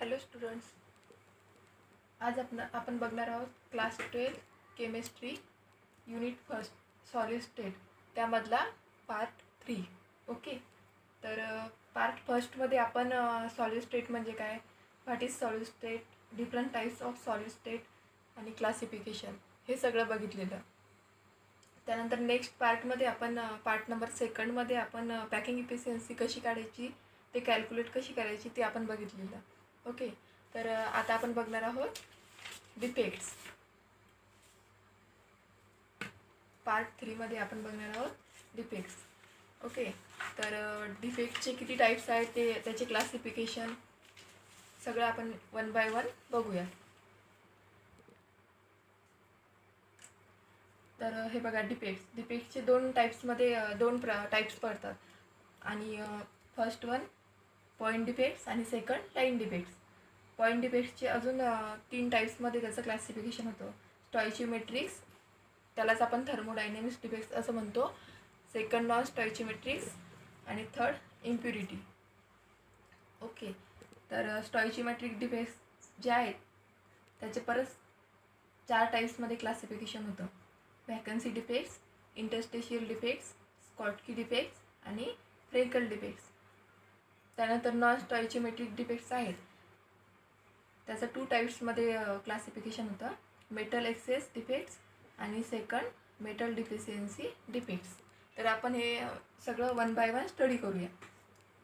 Hello students, आज आपण बघणार आहोत class 12 chemistry unit first solid state त्यामधला पार्ट 3. ओके. तर पार्ट फर्स्टमध्ये आपण सॉलिड स्टेट म्हणजे काय, what is solid state, different types of solid state आणि क्लासिफिकेशन हे सगळं बघितलेलं. त्यानंतर नेक्स्ट पार्टमध्ये आपण पार्ट नंबर सेकंडमध्ये आपण पॅकिंग इफिशियन्सी कशी काढायची, ते कॅल्क्युलेट कशी करायची ते आपण बघितलेलं. ओके. तर आता आपण बघणार आहोत डिफेक्ट्स. पार्ट 3मध्ये आपण बघणार आहोत डिफेक्ट्स. ओके. तर डिफेक्टचे किती टाईप्स आहेत ते, त्याचे क्लासिफिकेशन सगळं आपण वन बाय वन बघूया. तर हे बघा, डिफेक्टचे दोन टाईप्स पडतात. आणि फर्स्ट वन पॉईंट डिफेक्ट्स आणि सेकंड लाईन डिफेक्ट्स. पॉईंट डिफेक्ट्सचे अजून 3 टाईप्समध्ये त्याचं क्लासिफिकेशन होतं. स्टॉइचियोमेट्रिक्स, त्यालाच आपण थर्मोडायनेमिक्स डिफेक्ट्स असं म्हणतो. सेकंड नॉन स्टॉइचियोमेट्रिक्स आणि थर्ड इम्प्युरिटी. ओके. तर स्टॉइचियोमेट्रिक डिफेक्ट्स जे आहेत त्याचे परत 4 टाईप्समध्ये क्लासिफिकेशन होतं. Vacancy defects, interstitial defects, Schottky defects आणि फ्रेकल डिफेक्ट्स. त्यानंतर नॉन स्टॉइचियोमेट्रिक डिफेक्ट्स आहेत, त्याचं 2 टाईप्समध्ये क्लासिफिकेशन होतं. मेटल एक्सेस डिफेक्ट्स आणि सेकंड मेटल डिफिशियन्सी डिफेक्ट्स. तर आपण हे सगळं वन बाय वन स्टडी करूया.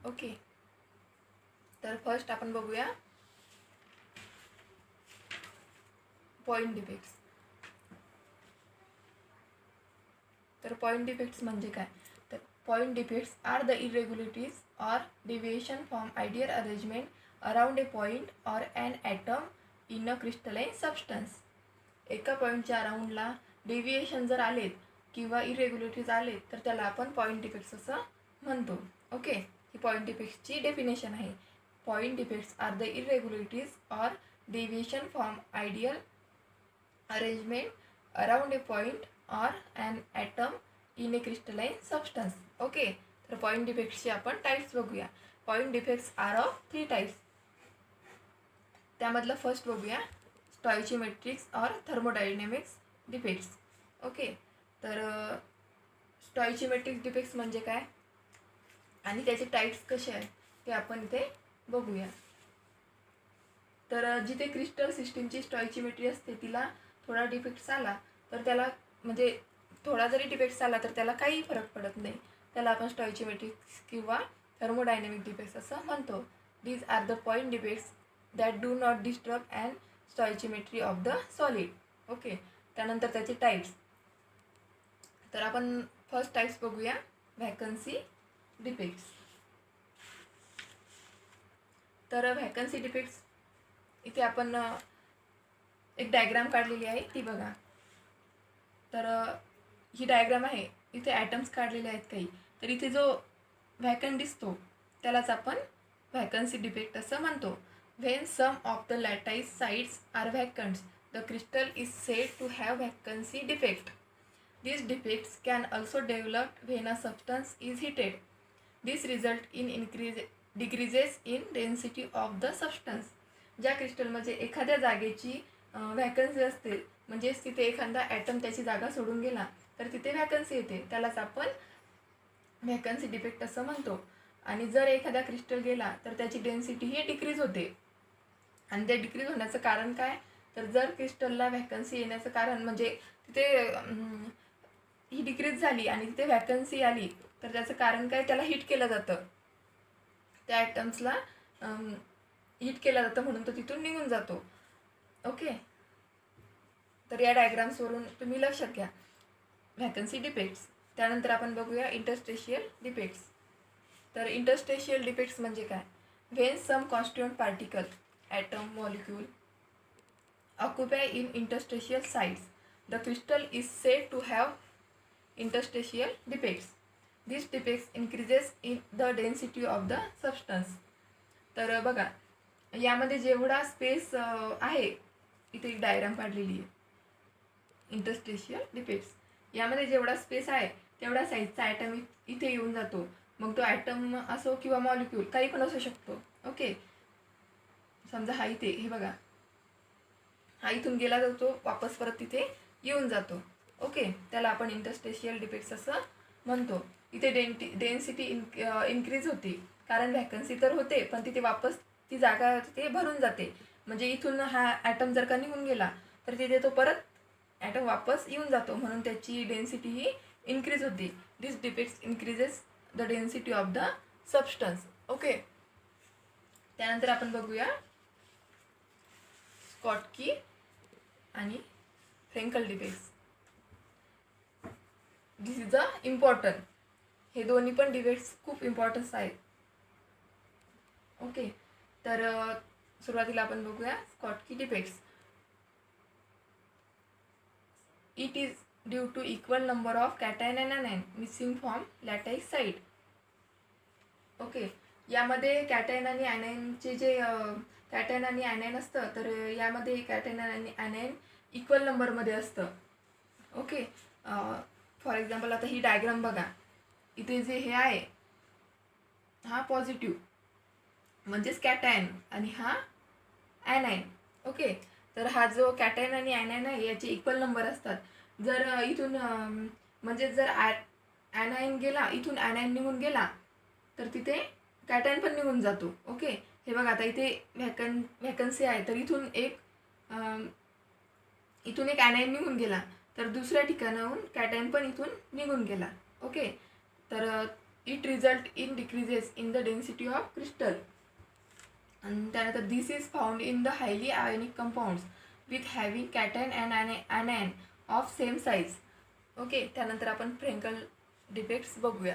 ओके. तर फर्स्ट आपण बघूया पॉईंट डिफेक्ट्स. तर पॉईंट डिफेक्ट्स म्हणजे काय, तर point defects are the irregularities or deviation from ideal arrangement around a point or an atom in a crystalline substance. एका पॉईंटच्या अराउंडला डेव्हिएशन जर आलेत किंवा इरेग्युलरिटीज आलेत तर त्याला आपण पॉईंट डिफेक्ट्स असं म्हणतो. ओके. ही पॉईंट डिफेक्ट्सची डेफिनेशन आहे. Point defects are the irregularities or deviation from ideal arrangement around a point or an atom in a crystalline substance. Okay. तर पॉईंट डिफेक्ट्सचे आपण टाईप्स बघूया. Point defects are of 3 types. त्यामधलं first बघूया, stoichiometrics or thermodynamics defects. Okay. तर stoichiometric defects म्हणजे काय आणि त्याचे टाईप्स कसे आहेत ते आपण इथे बघूया. तर जिथे क्रिस्टल सिस्टीमची स्टॉइचियोमेट्री असते तिला थोडा डिफेक्ट्स आला तर त्याला, म्हणजे थोडा जरी डिफेक्ट्स आला तर त्याला काही फरक पडत नाही, त्याला आपण स्टॉइचियोमेट्रिक्स किंवा थर्मोडायनेमिक डिफेक्ट्स असं म्हणतो. These are the point defects that do not disturb and stoichiometry of the solid. Okay. त्यानंतर त्याचे टाईप्स. तर आपण फर्स्ट टाईप्स बघूया, व्हॅकन्सी डिफेक्ट्स. तर व्हॅकन्सी डिफेक्ट्स इथे आपण एक डायग्राम काढलेली आहे ती बघा. तर ही डायग्राम आहे, इथे ॲटम्स काढलेले आहेत काही. तर इथे जो व्हॅकंट दिसतो त्यालाच आपण व्हॅकन्सी डिफेक्ट असं म्हणतो. When some of the lattice sides are vacants the crystal is said to have vacancy defect. These defects can also develop when a substance is heated. This result in decreases in density of the substance. ज्या क्रिस्टलमध्ये एखाद्या जागेची vacancy असते, म्हणजेच तिथे एखादा item त्याची जागा सोडून गेला तर तिथे व्हॅकन्सी येते, त्यालाच आपण व्हॅकन्सी डिफेक्ट असं म्हणतो. आणि जर एखादा क्रिस्टल गेला तर त्याची डेन्सिटी ही डिक्रीज होते. आणि ते डिक्रीज होण्याचं कारण काय, तर जर क्रिस्टलला व्हॅकन्सी येण्याचं कारण म्हणजे तिथे ही डिक्रीज झाली आणि तिथे व्हॅकन्सी आली तर त्याचं कारण काय, त्याला हीट केलं जातं, त्या ॲटम्सला हीट केलं जातं म्हणून तो तिथून निघून जातो. ओके. तर या डायग्राम्सवरून तुम्ही लक्षात घ्या व्हॅकन्सी डिफेक्ट्स. त्यानंतर आपण बघूया इंटरस्टेशियल डिफेक्ट्स. तर इंटरस्टेशियल डिफेक्ट्स म्हणजे काय, when some constituent particle atom molecule occupy in interstitial sites the crystal is said to have interstitial defects. These defects increases in the density of the substance. तर बघा, यामध्ये जेवढा space आहे, इथे एक डायग्राम काढलेली आहे इंटरस्टेशियल डिफेक्ट्स. यामध्ये जेवढा स्पेस आहे तेवढा साईजचा ॲटम इथे येऊन जातो. मग तो ॲटम असो किंवा मॉलिक्यूल काही पण असू शकतो. ओके. समजा हा इथे, हे बघा, हा इथून गेला तर तो वापस परत तिथे येऊन जातो. ओके, त्याला आपण इंटरस्टेशियल डिफेक्ट्स असं म्हणतो. इथे डेन्सिटी इन्क्रीज होती, कारण व्हॅकन्सी तर होते पण तिथे वापस ती जागा तिथे भरून जाते. म्हणजे इथून हा ॲटम जर का निघून गेला तर तिथे तो परत ॲटम वापस येऊन जातो, म्हणून त्याची डेन्सिटी ही इन्क्रीज होती. This defects increases the density of the substance. Okay, त्यानंतर आपण बघूया स्कॉटकी आणि Frenkel defects. This is the important. हे दोन्ही पण डिफेक्ट्स खूप इम्पॉर्टन्स आहेत. ओके, तर सुरुवातीला आपण बघूया Schottky defects. It is due to equal number of cation and anion missing from lattice site. Okay, यामध्ये कॅटायन आणि ॲनायनचे जे कॅटायन आणि ॲनायन असतं, तर यामध्ये कॅटायन आणि ॲनायन इक्वल नंबरमध्ये असतं. ओके, फॉर एक्झाम्पल आता ही डायग्राम बघा. इथे जे हे आहे हा पॉझिटिव्ह म्हणजेच कॅटायन आणि हा ॲनायन. ओके, तर हा जो कॅटायन आणि ॲनायन आहे याचे इक्वल नंबर असतात. जर इथून म्हणजे जर ॲनायन गेला, इथून ॲनायन निघून गेला तर तिथे कॅटायन पण निघून जातो. ओके, हे बघा आता इथे व्हॅकन्सी आहे, तर इथून एक ॲनायन निघून गेला तर दुसऱ्या ठिकाणाहून कॅटायन पण इथून निघून गेला. ओके, तर it result in decreases in the density of crystal. आणि त्यानंतर this is found in the highly ionic compounds with having cation and anion of same size. Okay, त्यानंतर आपण फ्रेंकल डिफेक्ट्स बघूया.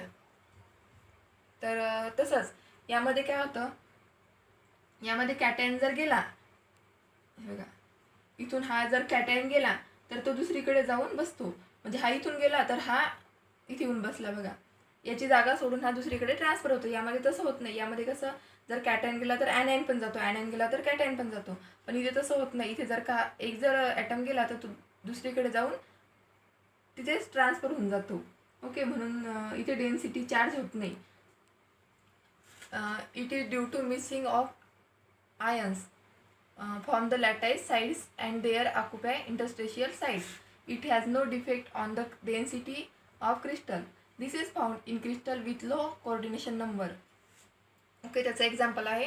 तर तसंच यामध्ये काय होतं, यामध्ये कॅटायन जर गेला, हे बघा, इथून हा जर कॅटायन गेला तर तो दुसरीकडे जाऊन बसतो. म्हणजे हा इथून गेला तर हा इथे येऊन बसला बघा, याची जागा सोडून हा दुसरीकडे ट्रान्सफर होतो. यामध्ये तसं होत नाही. यामध्ये कसं, जर कॅटायन गेला तर ॲनायन पण जातो, ॲनायन गेला तर कॅटायन पण जातो. पण इथे तसं होत नाही. इथे जर का एक जर ॲटम गेला तर तो दुसरीकडे जाऊन तिथेच ट्रान्सफर होऊन जातो. ओके, म्हणून इथे डेन्सिटी चार्ज होत नाही. It is due to missing of ions from the lattice sides and there occupy interstitial sites. It has no defect on the density of crystal. This is found in crystal with low coordination number. Okay, त्याचं example आहे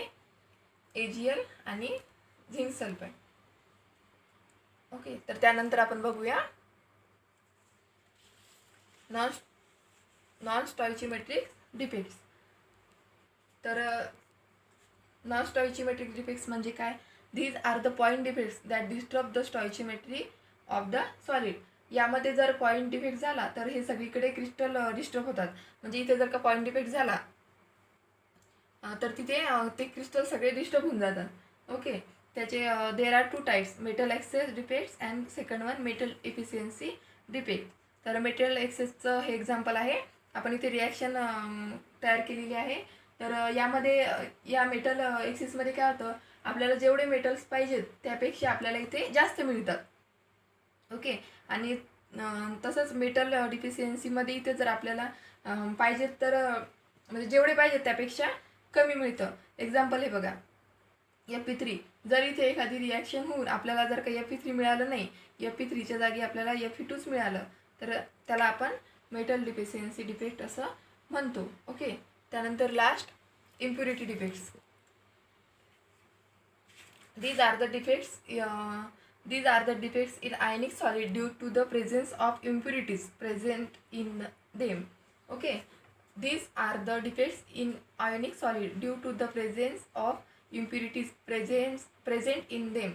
AgL आणि zinc sulphide. Okay, तर त्यानंतर आपण बघूया non stoichiometric defects. तर non stoichiometric defects म्हणजे काय? These are the point defects that disturb the stoichiometry of the solid. यामध्ये जर पॉईंट डिफेक्ट झाला तर हे सगळीकडे क्रिस्टल डिस्टर्ब होतात. म्हणजे इथे जर का पॉईंट डिफेक्ट झाला तर तिथे ते क्रिस्टल सगळे डिस्टर्ब होऊन जातात. ओके, त्याचे there are 2 types, metal access defects and second one metal efficiency defect. तर मेटल ॲक्सेसचं हे एक्झाम्पल आहे. आपण इथे रिॲक्शन तयार केलेली आहे. तर यामध्ये या मेटल ॲक्सेसमध्ये काय होतं, आपल्याला जेवढे मेटल्स पाहिजेत त्यापेक्षा आपल्याला इथे जास्त मिळतात. ओके, आणि तसंच मेटल डिफिशियन्सीमध्ये इथे जर आपल्याला पाहिजेत तर म्हणजे जेवढे पाहिजेत त्यापेक्षा कमी मिळतं. एक्झाम्पल हे बघा, Fe3. जर इथे एखादी रिॲक्शन होऊन आपल्याला जर का Fe3 मिळालं नाही, Fe3च्या जागी आपल्याला Fe2च मिळालं तर त्याला आपण मेटल डिफिशियन्सी डिफेक्ट असं म्हणतो. ओके, त्यानंतर last impurity defects. These are the defects in ionic solid due to the presence of impurities present in them. Okay, these are the defects in ionic solid due to the presence of impurities present in them.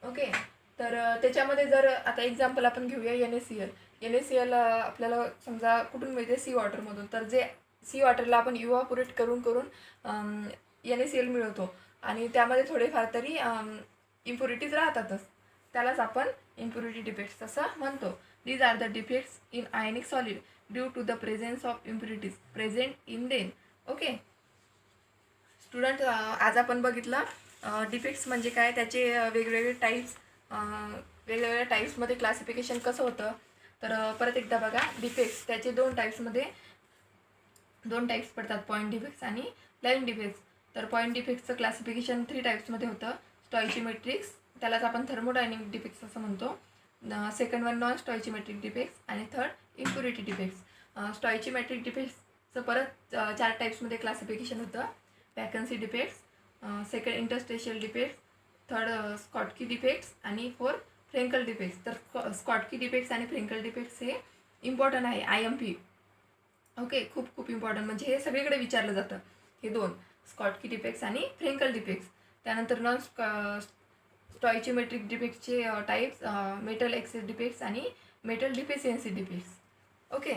Okay, तर त्याच्यामध्ये जर आता example आपण घेऊया NaCl. आपल्याला समजा कुठून मिळते, सी वॉटरमधून. तर जे सी वॉटरला आपण इव्हॅपोरेट करून NaCl मिळवतो आणि त्यामध्ये थोडेफार तरी इम्प्युरिटीज राहतातच. त्यालाच आपण इम्प्युरिटी डिफेक्ट्स असं म्हणतो. These are the defects in ionic solid due to the presence of impurities present in them. Okay student, आज आपण बघितलं डिफेक्ट्स म्हणजे काय, त्याचे वेगवेगळे टाईप्स, वेगवेगळ्या टाईप्समध्ये क्लासिफिकेशन कसं होतं. तर परत एकदा बघा, डिफेक्ट्स त्याचे दोन टाईप्स पडतात, पॉईंट डिफेक्ट्स आणि लाईन डिफेक्ट्स. तर पॉईंट डिफेक्ट्सचं क्लासिफिकेशन 3 टाईप्समध्ये होतं. स्टॉइचिमेट्रिक्स, त्यालाच आपण थर्मोडायनेमिक डिफेक्ट्स असं म्हणतो. सेकंड वन नॉन स्टॉइचिमेट्रिक डिफेक्ट्स आणि थर्ड इम्प्युरिटी डिफेक्ट्स. स्टॉइचिमेट्रिक डिफेक्ट्सचं परत 4 टाईप्समध्ये क्लासिफिकेशन होतं. Vacancy defects, second interstitial defects, third Schottky defects आणि फोर्थ फ्रेंकल डिफेक्ट्स. तर स्कॉटकी डिफेक्ट्स आणि फ्रेंकल डिफेक्ट्स हे इम्पॉर्टंट आहे IMP. ओके, खूप खूप इम्पॉर्टंट, म्हणजे हे सगळीकडे विचारलं जातं हे दोन, स्कॉटकी डिफेक्ट्स आणि फ्रेंकल डिफेक्ट्स. त्यानंतर नॉन स्टॉइचिमेट्रिक डिफेक्ट्सचे टाईप्स, मेटल एक्सेस डिफेक्ट्स आणि मेटल डिफिशियन्सी डिफेक्ट्स. ओके.